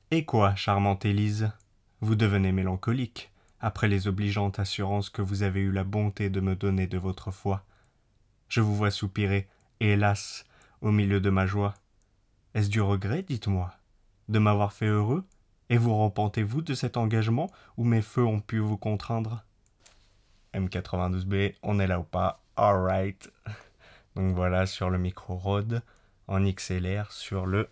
Et quoi, charmante Élise? Vous devenez mélancolique, après les obligeantes assurances que vous avez eu la bonté de me donner de votre foi. Je vous vois soupirer, hélas, au milieu de ma joie. Est-ce du regret, dites-moi, de m'avoir fait heureux? Et vous repentez-vous de cet engagement où mes feux ont pu vous contraindre? M92B, on est là ou pas? Alright. Donc voilà, sur le micro Rode, en XLR, sur le...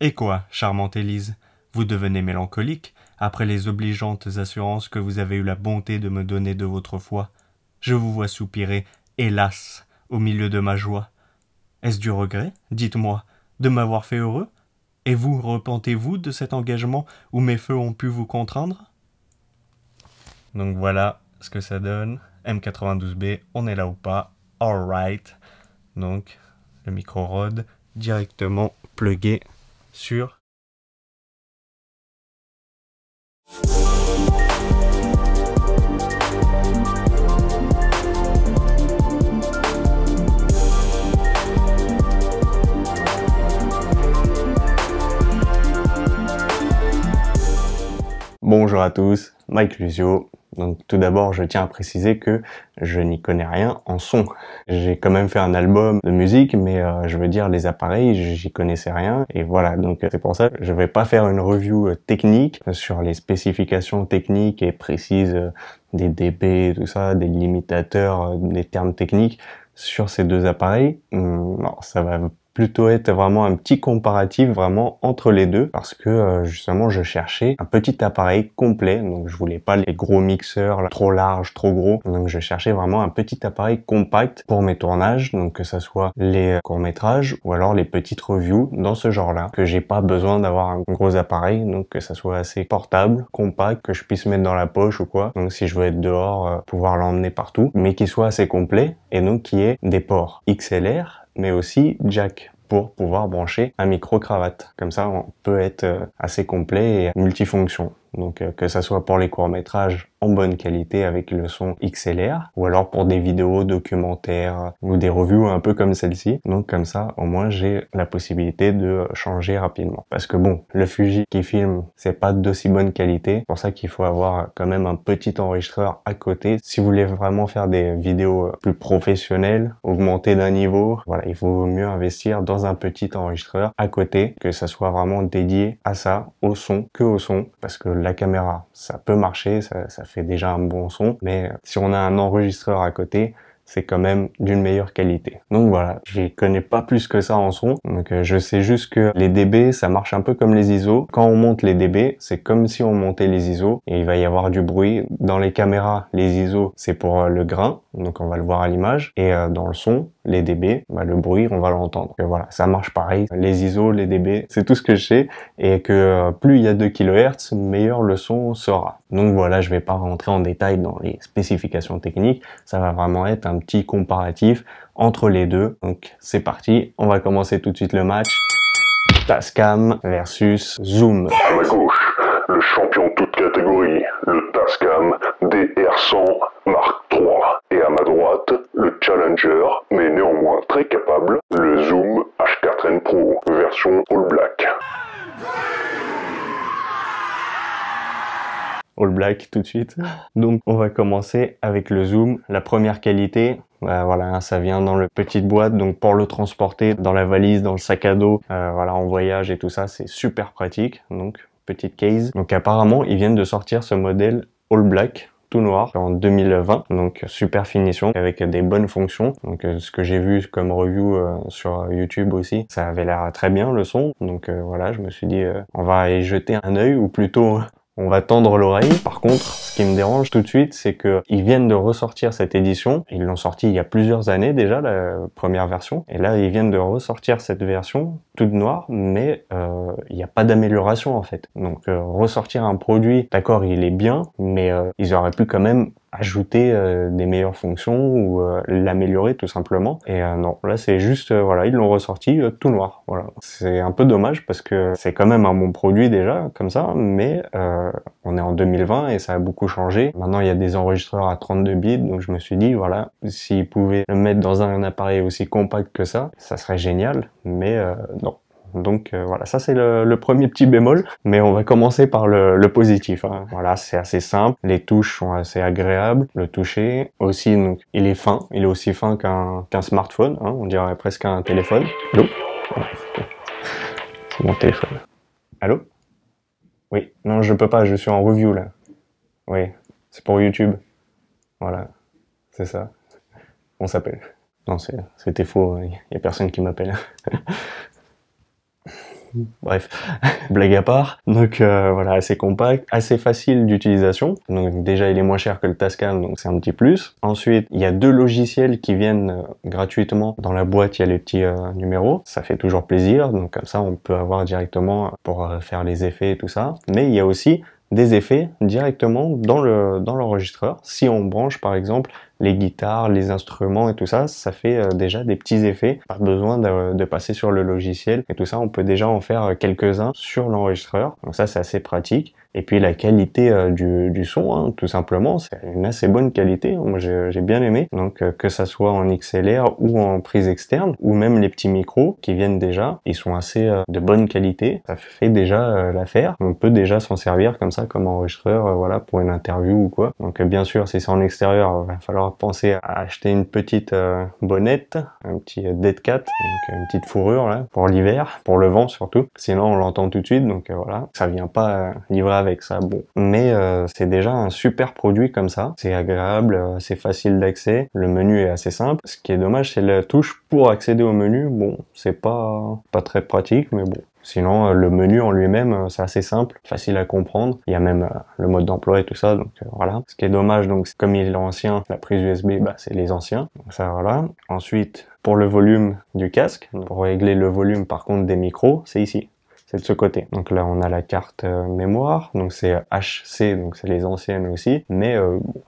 Et quoi, charmante Élise? Vous devenez mélancolique, après les obligeantes assurances que vous avez eu la bonté de me donner de votre foi. Je vous vois soupirer, hélas, au milieu de ma joie. Est-ce du regret, dites-moi, de m'avoir fait heureux? Et vous repentez-vous de cet engagement où mes feux ont pu vous contraindre? Donc voilà ce que ça donne. M92B, on est là ou pas? Alright. Donc le micro Rode directement plugué sur... Bonjour à tous, Mike Lusio. Donc tout d'abord, je tiens à préciser que je n'y connais rien en son. J'ai quand même fait un album de musique, mais je veux dire les appareils, j'y connaissais rien. Et voilà, donc c'est pour ça que je vais pas faire une review technique sur les spécifications techniques et précises des dB, tout ça, des limitateurs, des termes techniques sur ces deux appareils. Non, ça va plutôt être vraiment un petit comparatif vraiment entre les deux parce que justement je cherchais un petit appareil complet, donc je voulais pas les gros mixeurs là, trop larges, trop gros, donc je cherchais vraiment un petit appareil compact pour mes tournages, donc que ça soit les courts-métrages ou alors les petites reviews dans ce genre-là, que j'ai pas besoin d'avoir un gros appareil, donc que ça soit assez portable, compact, que je puisse mettre dans la poche ou quoi, donc si je veux être dehors, pouvoir l'emmener partout, mais qui soit assez complet et donc qui ait des ports XLR mais aussi jack pour pouvoir brancher un micro-cravate. Comme ça, on peut être assez complet et multifonction. Donc que ça soit pour les courts-métrages en bonne qualité avec le son XLR, ou alors pour des vidéos documentaires ou des reviews un peu comme celle-ci. Donc comme ça, au moins j'ai la possibilité de changer rapidement. Parce que bon, le Fuji qui filme, c'est pas d'aussi bonne qualité. C'est pour ça qu'il faut avoir quand même un petit enregistreur à côté. Si vous voulez vraiment faire des vidéos plus professionnelles, augmenter d'un niveau, voilà, il vaut mieux investir dans un petit enregistreur à côté, que ça soit vraiment dédié à ça, au son, que au son, parce que la caméra, ça peut marcher, ça fait déjà un bon son, mais si on a un enregistreur à côté, c'est quand même d'une meilleure qualité. Donc voilà, je connais pas plus que ça en son, donc je sais juste que les dB, ça marche un peu comme les ISO. Quand on monte les dB, c'est comme si on montait les ISO, et il va y avoir du bruit. Dans les caméras, les ISO, c'est pour le grain, donc on va le voir à l'image, et dans le son, les dB, bah, le bruit, on va l'entendre. Et voilà, ça marche pareil. Les ISO, les dB, c'est tout ce que je sais, et que plus il y a de kHz, meilleur le son sera. Donc voilà, je vais pas rentrer en détail dans les spécifications techniques, ça va vraiment être un petit comparatif entre les deux. Donc c'est parti, on va commencer tout de suite le match. Tascam versus Zoom. À ma gauche, le champion de toute catégorie, le Tascam DR100 Mark III. Et à ma droite, le challenger, mais néanmoins très capable, le Zoom H4n Pro, version All Black. All Black tout de suite. Donc on va commencer avec le zoom. La première qualité, voilà, ça vient dans le petite boîte, donc pour le transporter dans la valise, dans le sac à dos, voilà, en voyage et tout ça, c'est super pratique. Donc petite case. Donc apparemment ils viennent de sortir ce modèle All Black tout noir en 2020, donc super finition avec des bonnes fonctions. Donc ce que j'ai vu comme review sur YouTube aussi, ça avait l'air très bien le son. Donc voilà, je me suis dit on va y jeter un œil, ou plutôt on va tendre l'oreille. Par contre, ce qui me dérange tout de suite, c'est que ils viennent de ressortir cette édition. Ils l'ont sorti il y a plusieurs années déjà, la première version. Et là, ils viennent de ressortir cette version toute noire, mais il n'y a pas d'amélioration en fait. Donc ressortir un produit, d'accord, il est bien, mais ils auraient pu quand même ajouter des meilleures fonctions ou l'améliorer tout simplement. Et non, là c'est juste, voilà, ils l'ont ressorti tout noir. Voilà, c'est un peu dommage parce que c'est quand même un bon produit déjà comme ça, mais on est en 2020 et ça a beaucoup changé. Maintenant il y a des enregistreurs à 32 bits, donc je me suis dit voilà, s'ils pouvaient le mettre dans un appareil aussi compact que ça serait génial, mais non. Donc voilà, ça c'est le premier petit bémol, mais on va commencer par le positif. Hein. Voilà, c'est assez simple, les touches sont assez agréables, le toucher aussi, donc il est fin, il est aussi fin qu'un smartphone, hein, on dirait presque un téléphone. Allô? C'est mon téléphone. Allô? Oui, non je peux pas, je suis en review là. Oui, c'est pour YouTube. Voilà, c'est ça. On s'appelle. Non, c'était faux, il y a personne qui m'appelle. Bref, blague à part. Donc voilà, assez compact, assez facile d'utilisation. Donc déjà, il est moins cher que le Tascam, donc c'est un petit plus. Ensuite, il y a 2 logiciels qui viennent gratuitement. Dans la boîte, il y a les petits numéros. Ça fait toujours plaisir. Donc comme ça, on peut avoir directement pour faire les effets et tout ça. Mais il y a aussi des effets directement dans l'enregistreur. Si on branche par exemple les guitares, les instruments et tout ça, ça fait déjà des petits effets. Pas besoin de passer sur le logiciel et tout ça, on peut déjà en faire quelques-uns sur l'enregistreur. Donc ça, c'est assez pratique. Et puis la qualité du son, hein, tout simplement, c'est une assez bonne qualité. Moi, j'ai bien aimé. Donc que ça soit en XLR ou en prise externe, ou même les petits micros qui viennent déjà, ils sont assez de bonne qualité. Ça fait déjà l'affaire. On peut déjà s'en servir comme ça, comme enregistreur, voilà, pour une interview ou quoi. Donc bien sûr, si c'est en extérieur, il va falloir penser à acheter une petite bonnette, un petit dead cat, donc une petite fourrure là, pour l'hiver, pour le vent surtout. Sinon, on l'entend tout de suite. Donc voilà, ça vient pas livrer avec ça, bon. Mais c'est déjà un super produit comme ça. C'est agréable, c'est facile d'accès. Le menu est assez simple. Ce qui est dommage, c'est la touche pour accéder au menu. Bon, c'est pas très pratique, mais bon. Sinon, le menu en lui-même, c'est assez simple, facile à comprendre. Il y a même le mode d'emploi et tout ça, donc voilà. Ce qui est dommage, donc comme il est ancien, la prise USB, bah, c'est les anciens. Donc ça, voilà. Ensuite, pour le volume du casque, pour régler le volume par contre des micros, c'est ici. C'est de ce côté. Donc là, on a la carte mémoire, donc c'est HC, donc c'est les anciennes aussi, mais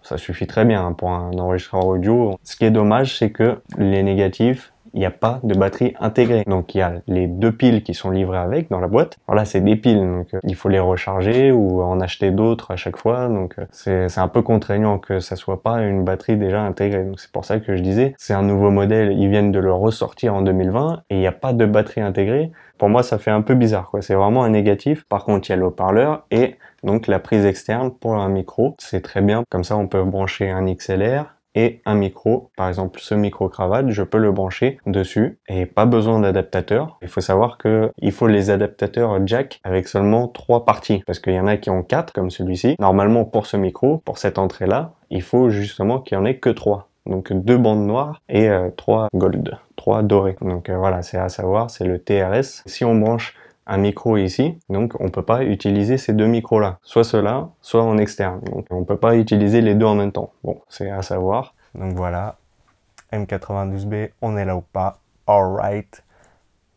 ça suffit très bien hein, pour un enregistreur audio. Ce qui est dommage, c'est que les négatifs, il n'y a pas de batterie intégrée. Donc il y a les 2 piles qui sont livrées avec dans la boîte. Alors là, c'est des piles, donc il faut les recharger ou en acheter d'autres à chaque fois. Donc c'est un peu contraignant que ça soit pas une batterie déjà intégrée. Donc c'est pour ça que je disais, c'est un nouveau modèle, ils viennent de le ressortir en 2020 et il n'y a pas de batterie intégrée. Pour moi, ça fait un peu bizarre, quoi. C'est vraiment un négatif. Par contre, il y a le haut-parleur et donc la prise externe pour un micro. C'est très bien. Comme ça, on peut brancher un XLR et un micro. Par exemple, ce micro-cravate, je peux le brancher dessus et pas besoin d'adaptateur. Il faut savoir que il faut les adaptateurs jack avec seulement 3 parties parce qu'il y en a qui ont 4 comme celui-ci. Normalement, pour ce micro, pour cette entrée-là, il faut justement qu'il y en ait que 3. Donc 2 bandes noires et 3 gold, 3 dorés. Donc voilà, c'est à savoir, c'est le TRS. Si on branche un micro ici, donc on peut pas utiliser ces 2 micros là, soit ceux-là, soit en externe. Donc on peut pas utiliser les deux en même temps. Bon, c'est à savoir. Donc voilà, M92B, on est là ou pas? Alright.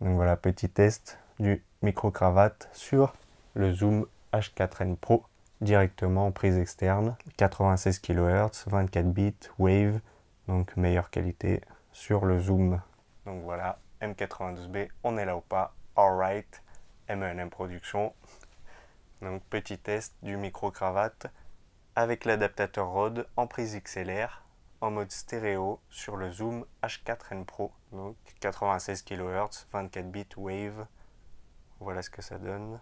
Donc voilà, petit test du micro-cravate sur le Zoom H4n Pro directement en prise externe, 96 kHz, 24 bits, Wave, donc meilleure qualité sur le Zoom. Donc voilà, M92B, on est là ou pas? Alright. M&M Production. Donc petit test du micro-cravate avec l'adaptateur Rode en prise XLR en mode stéréo sur le Zoom H4n Pro. Donc 96 kHz, 24 bits Wave. Voilà ce que ça donne.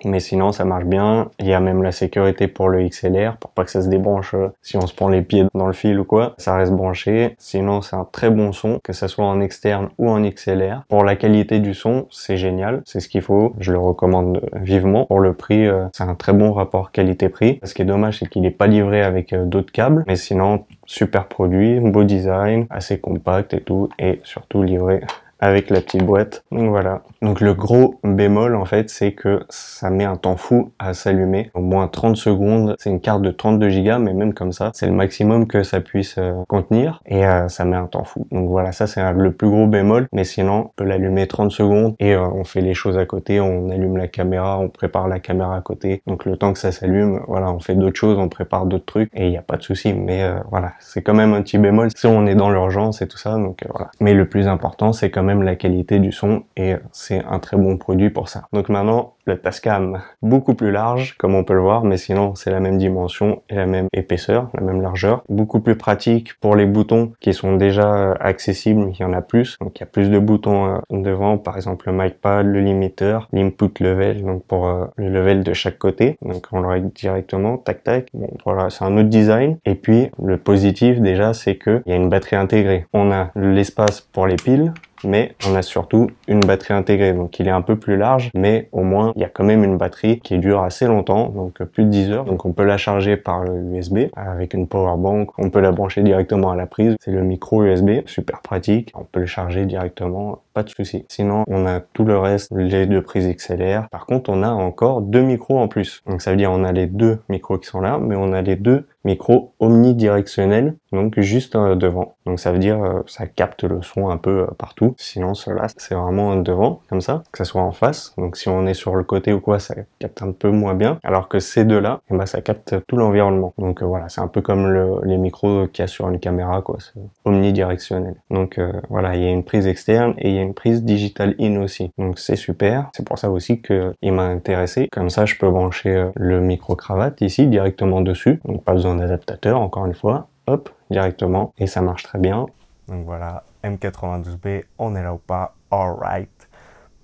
Mais sinon ça marche bien, il y a même la sécurité pour le XLR pour pas que ça se débranche si on se prend les pieds dans le fil ou quoi, ça reste branché. Sinon c'est un très bon son, que ça soit en externe ou en XLR. Pour la qualité du son, c'est génial, c'est ce qu'il faut, je le recommande vivement. Pour le prix, c'est un très bon rapport qualité-prix. Ce qui est dommage, c'est qu'il n'est pas livré avec d'autres câbles, mais sinon super produit, beau design, assez compact et tout, et surtout livré avec la petite boîte. Donc voilà. Donc le gros bémol en fait, c'est que ça met un temps fou à s'allumer, au moins 30 secondes. C'est une carte de 32 Go, mais même comme ça, c'est le maximum que ça puisse contenir et ça met un temps fou. Donc voilà, ça c'est le plus gros bémol, mais sinon on peut l'allumer 30 secondes et on fait les choses à côté, on allume la caméra, on prépare la caméra à côté. Donc le temps que ça s'allume, voilà, on fait d'autres choses, on prépare d'autres trucs et il n'y a pas de souci. Mais voilà, c'est quand même un petit bémol si on est dans l'urgence et tout ça. Donc voilà. Mais le plus important, c'est quand même la qualité du son et c'est un très bon produit pour ça. Donc maintenant, le Tascam, beaucoup plus large, comme on peut le voir, mais sinon c'est la même dimension et la même épaisseur, la même largeur. Beaucoup plus pratique pour les boutons qui sont déjà accessibles, il y en a plus. Donc il y a plus de boutons devant, par exemple le mic pad, le limiteur, l'input level, donc pour le level de chaque côté. Donc on le règle directement, tac tac. Bon, voilà, c'est un autre design. Et puis le positif déjà, c'est que il y a une batterie intégrée. On a l'espace pour les piles, mais on a surtout une batterie intégrée, donc il est un peu plus large, mais au moins il y a quand même une batterie qui dure assez longtemps, donc plus de 10 heures. Donc on peut la charger par l'USB avec une power bank, on peut la brancher directement à la prise, c'est le micro USB, super pratique, on peut le charger directement, pas de souci. Sinon on a tout le reste, les deux prises XLR. Par contre on a encore deux micros en plus, donc ça veut dire on a les deux micros qui sont là, mais on a les deux micros omnidirectionnels, donc juste devant. Donc ça veut dire ça capte le son un peu partout. Sinon cela c'est vraiment devant comme ça, que ça soit en face. Donc si on est sur le côté ou quoi, ça capte un peu moins bien. Alors que ces deux là, eh ben, ça capte tout l'environnement. Donc voilà, c'est un peu comme les micros qu'il y a sur une caméra, quoi. C'est omnidirectionnel. Donc voilà, il y a une prise externe et il y a une prise digital in aussi. Donc c'est super. C'est pour ça aussi que il m'a intéressé. Comme ça, je peux brancher le micro cravate ici directement dessus. Donc pas besoin d'adaptateur, encore une fois, hop, directement, et ça marche très bien. Donc voilà, M92B, on est là ou pas, alright.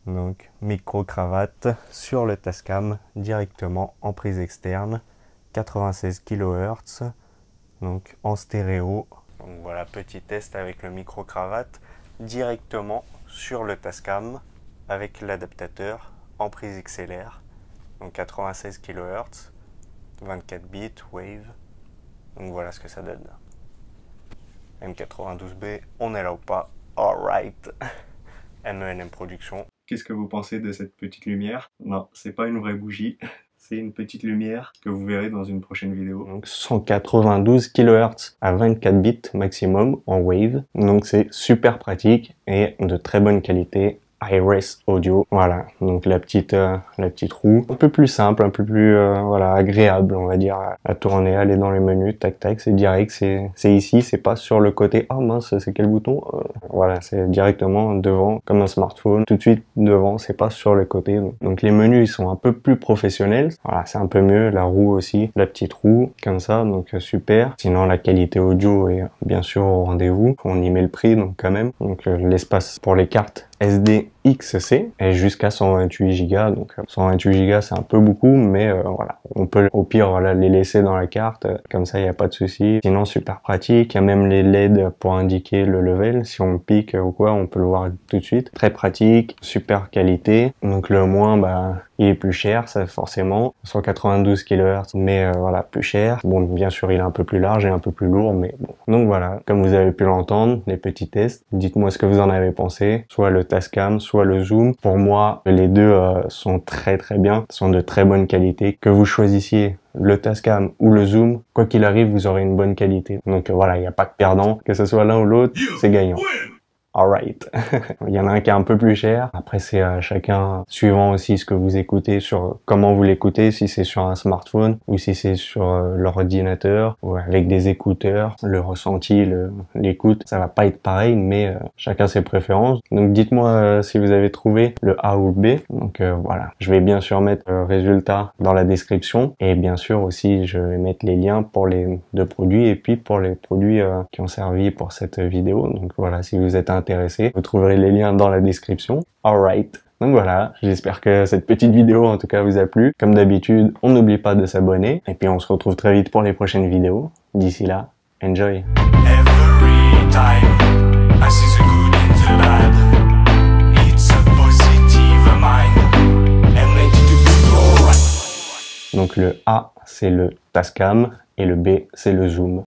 Donc micro cravate sur le Tascam directement en prise externe, 96 kHz, donc en stéréo. Donc voilà, petit test avec le micro cravate directement sur le Tascam avec l'adaptateur en prise XLR, donc 96 kHz, 24 bits, wave. Donc voilà ce que ça donne. M92B, on est là ou pas? Alright. M&M Production. Qu'est-ce que vous pensez de cette petite lumière? Non, c'est pas une vraie bougie. C'est une petite lumière que vous verrez dans une prochaine vidéo. Donc 192 kHz à 24 bits maximum en wave. Donc c'est super pratique et de très bonne qualité. Hi-Res Audio, voilà, donc la petite roue, un peu plus simple, un peu plus voilà, agréable, on va dire, à tourner, aller dans les menus, tac tac, c'est direct, c'est ici, c'est pas sur le côté, ah mince, c'est quel bouton, voilà, c'est directement devant, comme un smartphone, tout de suite devant, c'est pas sur le côté, donc les menus ils sont un peu plus professionnels, voilà, c'est un peu mieux, la roue aussi, la petite roue, comme ça, donc super, sinon la qualité audio est bien sûr au rendez-vous, on y met le prix, donc quand même, donc l'espace pour les cartes SD XC et jusqu'à 128 Go, donc 128 Go c'est un peu beaucoup, mais voilà, on peut au pire voilà, les laisser dans la carte, comme ça il n'y a pas de souci. Sinon super pratique, il y a même les LED pour indiquer le level, si on pique ou quoi on peut le voir tout de suite, très pratique, super qualité. Donc le moins bah il est plus cher, ça forcément, 192 kHz, mais voilà, plus cher. Bon, bien sûr, il est un peu plus large et un peu plus lourd, mais bon. Donc voilà, comme vous avez pu l'entendre, les petits tests. Dites-moi ce que vous en avez pensé, soit le Tascam, soit le Zoom. Pour moi, les deux sont très très bien, sont de très bonne qualité. Que vous choisissiez le Tascam ou le Zoom, quoi qu'il arrive, vous aurez une bonne qualité. Donc voilà, il n'y a pas de perdant, que ce soit l'un ou l'autre, c'est gagnant. Alright. Il y en a un qui est un peu plus cher. Après, c'est à chacun, suivant aussi ce que vous écoutez, sur comment vous l'écoutez, si c'est sur un smartphone ou si c'est sur l'ordinateur ou avec des écouteurs. Le ressenti, l'écoute, ça va pas être pareil, mais chacun ses préférences. Donc dites-moi si vous avez trouvé le A ou le B. Donc voilà. Je vais bien sûr mettre le résultat dans la description et bien sûr aussi je vais mettre les liens pour les deux produits et puis pour les produits qui ont servi pour cette vidéo. Donc voilà, si vous êtes intéressé, vous trouverez les liens dans la description. Alright. Donc voilà, j'espère que cette petite vidéo en tout cas vous a plu. Comme d'habitude, on n'oublie pas de s'abonner. Et puis on se retrouve très vite pour les prochaines vidéos. D'ici là, enjoy. Donc le A c'est le Tascam et le B c'est le Zoom.